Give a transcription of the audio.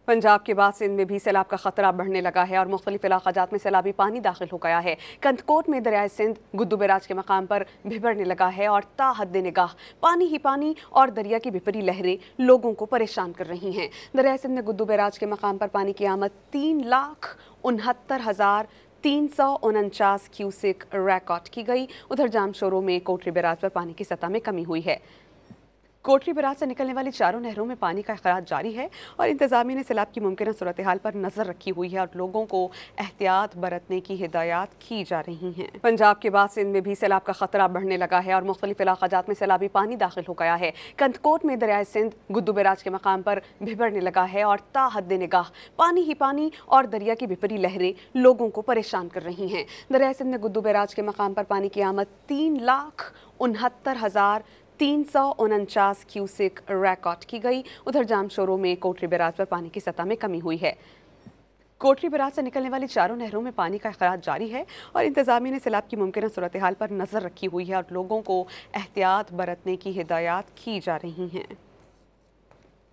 पंजाब के बाद सिंध में भी सैलाब का खतरा बढ़ने लगा है और मुख्तलिफ इलाक़ात में सैलाबी पानी दाखिल हो गया है। कंदकोट में दरियाए सिंध गुद्दू बैराज के मकाम पर भिभरने लगा है और ताहद निगाह पानी ही पानी और दरिया की विपरी लहरें लोगों को परेशान कर रही हैं। दरियाए सिंध में गुद्दू बैराज के मकाम पर पानी की आमद 3,69,349 क्यूसेक रिकॉर्ड की गई। उधर जामशोरों में कोटरी बैराज पर पानी की सतह में कमी हुई है। कोटरी बैराज से निकलने वाली चारों नहरों में पानी का अखराज जारी है और इंतजामिया ने सैलाब की मुमकिन सूरत हाल पर नजर रखी हुई है और लोगों को एहतियात बरतने की हिदायत की जा रही हैं। पंजाब के बाद सिंध में भी सैलाब का खतरा बढ़ने लगा है और मुख्तलिफ इलाक़ात में सैलाबी पानी दाखिल हो गया है। कंदकोट में दरियाए सिंध गुद्दू बैराज के मकाम पर भिभरने लगा है और ताहद निगाह पानी ही पानी और दरिया की विपरी लहरें लोगों को परेशान कर रही हैं। दरियाए सिंध में गुद्दू बैराज के मकाम पर पानी की आमद 3,69,349 क्यूसेक रिकॉर्ड की गई। उधर जामशोरों में कोटरी बैराज पर पानी की सतह में कमी हुई है। कोटरी बैराज से निकलने वाली चारों नहरों में पानी का अखराज जारी है और इंतजामिया ने सैलाब की मुमकिन सूरत हाल पर नजर रखी हुई है और लोगों को एहतियात बरतने की हिदायत की जा रही हैं।